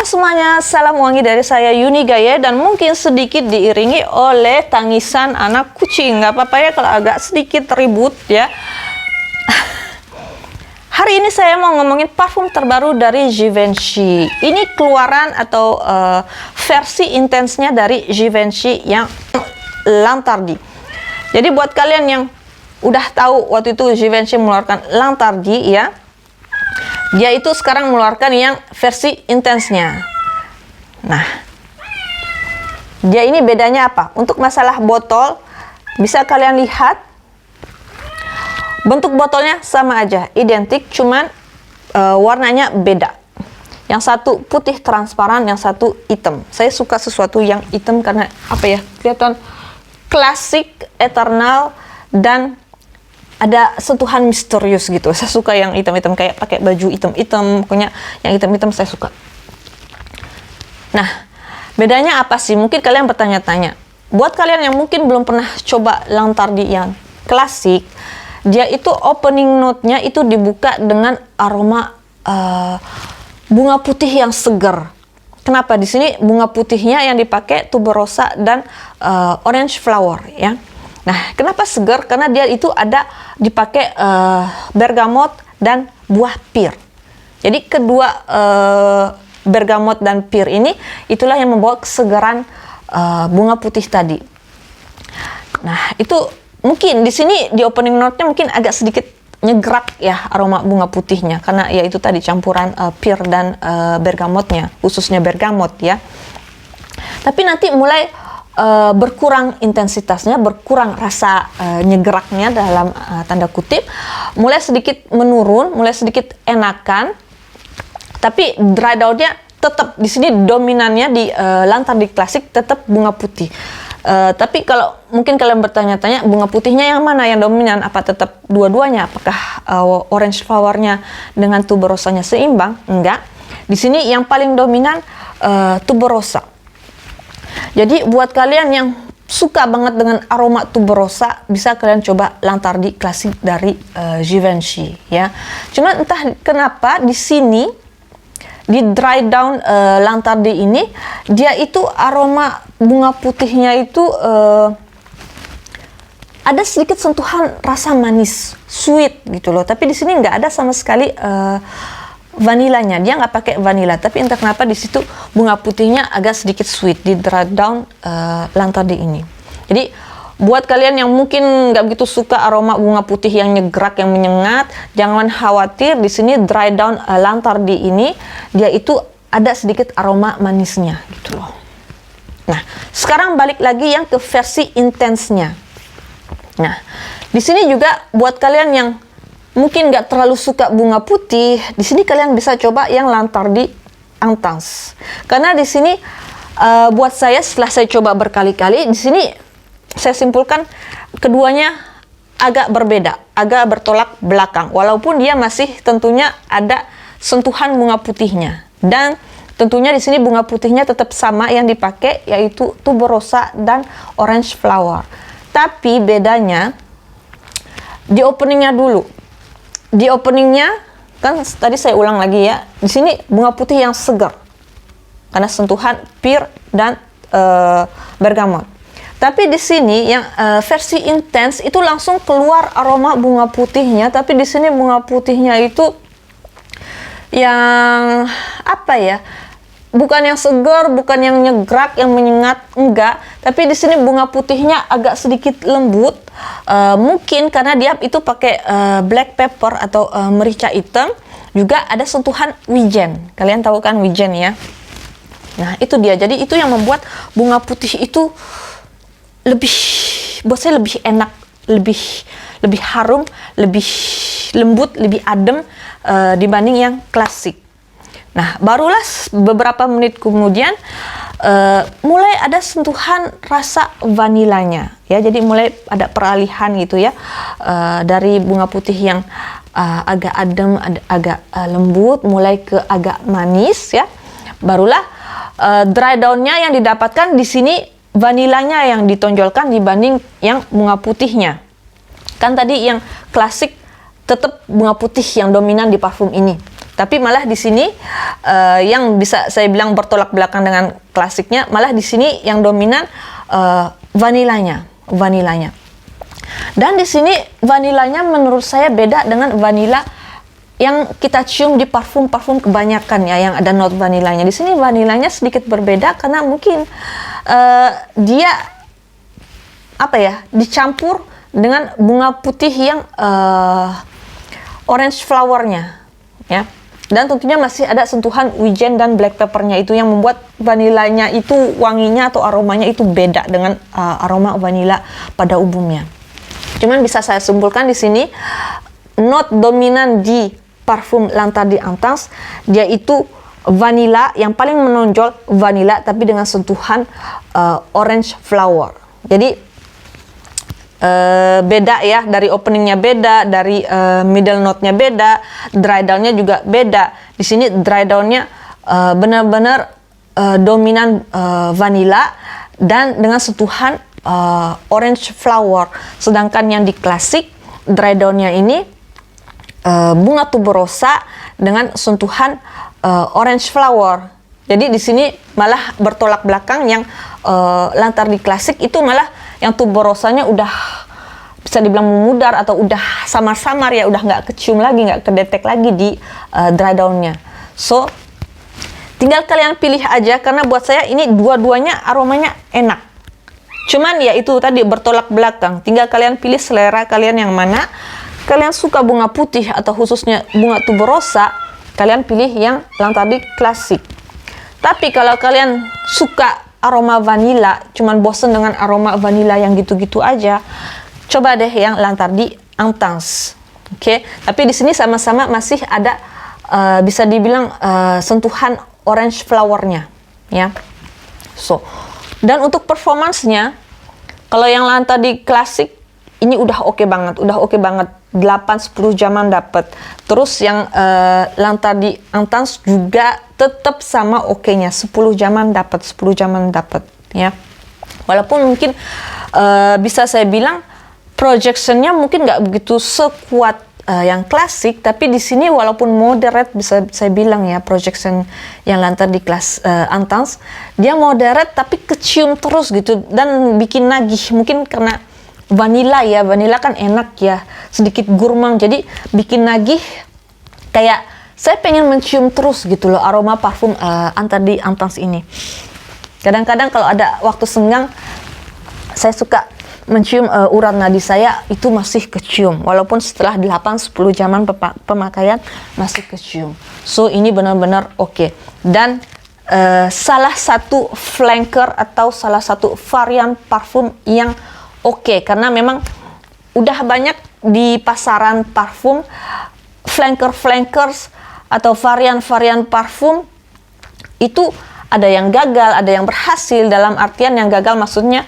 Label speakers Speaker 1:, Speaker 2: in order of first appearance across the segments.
Speaker 1: semuanya, salam wangi dari saya Yuni Gaya, dan mungkin sedikit diiringi oleh tangisan anak kucing. Gak apa-apa ya kalau agak sedikit ribut ya. Hari ini saya mau ngomongin parfum terbaru dari Givenchy. Ini keluaran atau versi intensnya dari Givenchy yang L'Interdit. Jadi buat kalian yang udah tahu waktu itu Givenchy mengeluarkan L'Interdit ya, dia itu sekarang mengeluarkan yang versi intensnya. Nah, dia ini bedanya apa? Untuk masalah botol, bisa kalian lihat bentuk botolnya sama aja, identik, cuman warnanya beda. Yang satu putih transparan, yang satu hitam. Saya suka sesuatu yang hitam karena apa ya? Kelihatan klasik, eternal, dan ada sentuhan misterius gitu. Saya suka yang hitam-hitam, kayak pakai baju hitam-hitam, pokoknya yang hitam-hitam saya suka. Nah, bedanya apa sih? Mungkin kalian bertanya-tanya. Buat kalian yang mungkin belum pernah coba L'Interdit yang klasik, dia itu opening note-nya itu dibuka dengan aroma bunga putih yang segar. Kenapa? Di sini bunga putihnya yang dipakai tuberosa dan orange flower ya. Nah, kenapa segar? Karena dia itu ada dipakai bergamot dan buah pir. Jadi kedua bergamot dan pir ini itulah yang membawa kesegaran bunga putih tadi. Nah, itu mungkin di sini di opening note-nya mungkin agak sedikit nyegerak ya aroma bunga putihnya, karena ya itu tadi campuran pir dan bergamotnya, khususnya bergamot ya. Tapi nanti mulai berkurang intensitasnya, berkurang rasa nyegeraknya dalam tanda kutip, mulai sedikit menurun, mulai sedikit enakan. Tapi dry down-nya tetap di sini dominannya di L'Interdit klasik tetap bunga putih. Tapi kalau mungkin kalian bertanya-tanya bunga putihnya yang mana yang dominan, apa tetap dua-duanya? Apakah orange flower-nya dengan tuberosanya seimbang? Enggak. Di sini yang paling dominan tuberosa. Jadi buat kalian yang suka banget dengan aroma tuberosa, bisa kalian coba L'Interdit klasik dari Givenchy ya. Cuma entah kenapa di sini di dry down L'Interdit ini dia itu aroma bunga putihnya itu ada sedikit sentuhan rasa manis, sweet gitu loh. Tapi di sini nggak ada sama sekali vanilanya. Dia nggak pakai vanila. Tapi entah kenapa di situ bunga putihnya agak sedikit sweet di dry down L'Interdit ini. Jadi buat kalian yang mungkin nggak begitu suka aroma bunga putih yang nyegerak, yang menyengat, jangan khawatir. Di sini dry down L'Interdit ini dia itu ada sedikit aroma manisnya gitu loh. Nah, sekarang balik lagi yang ke versi intensnya. Nah, di sini juga buat kalian yang mungkin nggak terlalu suka bunga putih, di sini kalian bisa coba yang L'Interdit Intense. Karena di sini buat saya setelah saya coba berkali-kali, di sini saya simpulkan keduanya agak berbeda, agak bertolak belakang. Walaupun dia masih tentunya ada sentuhan bunga putihnya, dan tentunya di sini bunga putihnya tetap sama yang dipakai, yaitu tuberosa dan orange flower. Tapi bedanya di openingnya dulu. Di openingnya kan tadi saya ulang lagi ya. Di sini bunga putih yang segar karena sentuhan pir dan bergamot. Tapi di sini yang versi intense itu langsung keluar aroma bunga putihnya. Tapi di sini bunga putihnya itu yang apa ya? Bukan yang segar, bukan yang nyegerak, yang menyengat, enggak. Tapi di sini bunga putihnya agak sedikit lembut. Mungkin karena dia itu pakai black pepper atau merica hitam. Juga ada sentuhan wijen. Kalian tahu kan wijen ya? Nah, itu dia. Jadi itu yang membuat bunga putih itu lebih, buat saya lebih enak, lebih harum, lebih lembut, lebih adem dibanding yang klasik. Nah, barulah beberapa menit kemudian mulai ada sentuhan rasa vanilanya ya. Jadi mulai ada peralihan gitu ya, dari bunga putih yang agak adem, agak lembut, mulai ke agak manis ya. Barulah dry down-nya yang didapatkan di sini, vanilanya yang ditonjolkan dibanding yang bunga putihnya. Kan tadi yang klasik tetap bunga putih yang dominan di parfum ini. Tapi malah di sini yang bisa saya bilang bertolak belakang dengan klasiknya, malah di sini yang dominan vanilanya. Dan di sini vanilanya menurut saya beda dengan vanila yang kita cium di parfum-parfum kebanyakan ya, yang ada not vanilanya. Di sini vanilanya sedikit berbeda karena mungkin dia dicampur dengan bunga putih yang orange flowernya ya. Dan tentunya masih ada sentuhan wijen dan black peppernya, itu yang membuat vanilanya itu wanginya atau aromanya itu beda dengan aroma vanila pada umumnya. Cuman bisa saya simpulkan di sini not dominan di parfum Lantardi Intense dia itu vanila, yang paling menonjol vanila tapi dengan sentuhan orange flower. Jadi beda ya, dari openingnya beda, dari middle note-nya beda, dry down-nya juga beda. Di sini dry down-nya benar-benar dominan vanilla dan dengan sentuhan orange flower. Sedangkan yang di klasik dry down-nya ini bunga tuberosa dengan sentuhan orange flower. Jadi di sini malah bertolak belakang, yang Lantardi klasik itu malah yang tuberosanya udah bisa dibilang memudar atau udah samar-samar ya, udah nggak kecium lagi, nggak kedetek lagi di dry down-nya. So tinggal kalian pilih aja, karena buat saya ini dua-duanya aromanya enak. Cuman ya itu tadi bertolak belakang, tinggal kalian pilih selera kalian yang mana. Kalian suka bunga putih atau khususnya bunga tuberosa, kalian pilih yang Lantardi klasik. Tapi kalau kalian suka aroma vanilla, cuman bosen dengan aroma vanilla yang gitu-gitu aja, coba deh yang Lantardi Intense. Oke, tapi di sini sama-sama masih ada bisa dibilang sentuhan orange flowernya, ya. So, dan untuk performance-nya, kalau yang Lantardi klasik ini udah oke banget, 8-10 jaman dapat. Terus yang Lantardi Intense juga tetap sama oke-nya, 10 jaman dapat ya. Walaupun mungkin bisa saya bilang projection-nya mungkin nggak begitu sekuat yang klasik, tapi di sini walaupun moderate, bisa saya bilang ya, projection yang Lantardi Intense dia moderate tapi kecium terus gitu dan bikin nagih. Mungkin karena vanilla ya, vanilla kan enak ya, sedikit gurmang, jadi bikin nagih, kayak saya pengen mencium terus gitu loh aroma parfum Lantardi Intense ini. Kadang-kadang kalau ada waktu senggang, saya suka mencium urat nadi saya, itu masih kecium walaupun setelah 8-10 jaman pemakaian masih kecium. So ini benar-benar oke. Dan salah satu flanker atau salah satu varian parfum yang oke, karena memang udah banyak di pasaran parfum flankers atau varian-varian parfum itu, ada yang gagal, ada yang berhasil. Dalam artian yang gagal maksudnya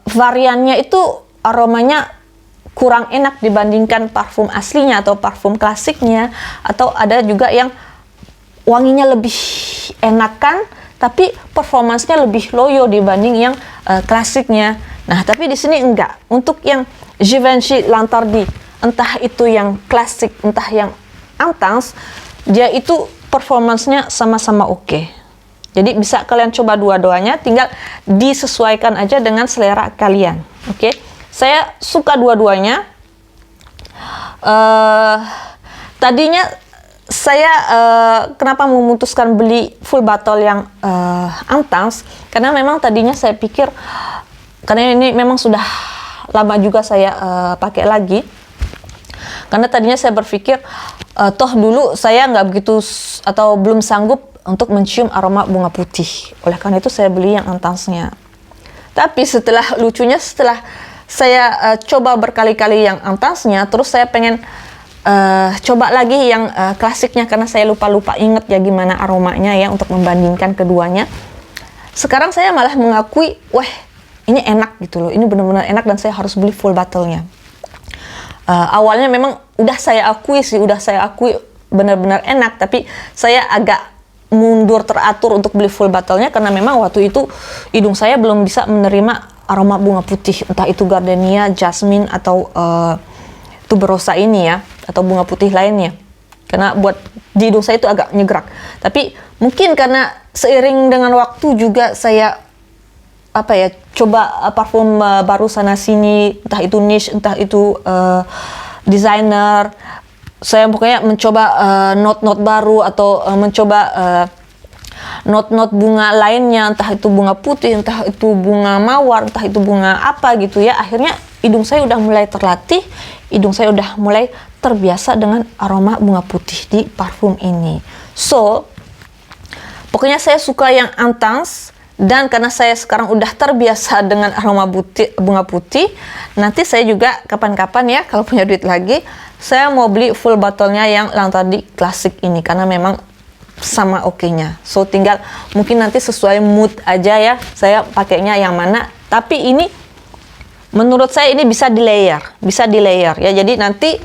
Speaker 1: variannya itu aromanya kurang enak dibandingkan parfum aslinya atau parfum klasiknya, atau ada juga yang wanginya lebih enakan tapi performansnya lebih loyo dibanding yang klasiknya. Nah, tapi di sini enggak. Untuk yang Givenchy Lantardi, entah itu yang klasik, entah yang Intense, dia itu performansnya sama-sama oke. Jadi bisa kalian coba dua-duanya, tinggal disesuaikan aja dengan selera kalian. Oke, saya suka dua-duanya. Tadinya saya kenapa memutuskan beli full bottle yang Intense, karena memang tadinya saya pikir, karena ini memang sudah lama juga saya pakai lagi. Karena tadinya saya berpikir toh dulu saya nggak begitu atau belum sanggup untuk mencium aroma bunga putih. Oleh karena itu saya beli yang Intense-nya. Tapi lucunya setelah saya coba berkali-kali yang Intense-nya, terus saya pengen coba lagi yang klasiknya, karena saya lupa inget ya gimana aromanya ya untuk membandingkan keduanya. Sekarang saya malah mengakui, wah ini enak gitu loh, ini benar-benar enak dan saya harus beli full bottle-nya. Awalnya memang udah saya akui benar-benar enak, tapi saya agak mundur teratur untuk beli full bottle-nya karena memang waktu itu hidung saya belum bisa menerima aroma bunga putih, entah itu gardenia, jasmine atau tuberosa ini ya, atau bunga putih lainnya. karena buat di hidung saya itu agak nyegrak. Tapi mungkin karena seiring dengan waktu juga saya coba parfum baru sana sini, entah itu niche, entah itu designer. Saya pokoknya mencoba not baru atau mencoba not bunga lainnya, entah itu bunga putih, entah itu bunga mawar, entah itu bunga apa gitu ya. Akhirnya hidung saya udah mulai terlatih, hidung saya udah mulai terbiasa dengan aroma bunga putih di parfum ini. So, pokoknya saya suka yang Intense, dan karena saya sekarang udah terbiasa dengan aroma bunga putih, nanti saya juga kapan-kapan ya kalau punya duit lagi, saya mau beli full botolnya yang Lantardi klasik ini, karena memang sama oke-nya. So tinggal mungkin nanti sesuai mood aja ya, saya pakainya yang mana. Tapi ini menurut saya ini bisa di layer ya. Jadi nanti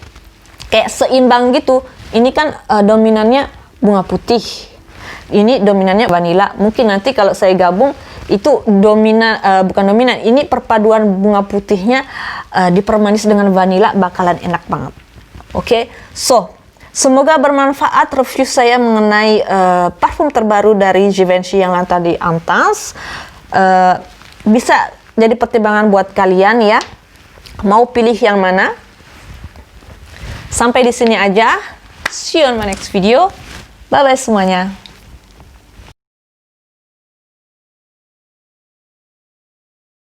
Speaker 1: kayak seimbang gitu. Ini kan dominannya bunga putih, ini dominannya vanila. Mungkin nanti kalau saya gabung itu bukan dominan, ini perpaduan bunga putihnya dipermanis dengan vanila, bakalan enak banget. Oke, so semoga bermanfaat review saya mengenai parfum terbaru dari Givenchy yang Lantardi Intense. Bisa jadi pertimbangan buat kalian ya, mau pilih yang mana. Sampai di sini aja. See you on my next video. Bye bye semuanya.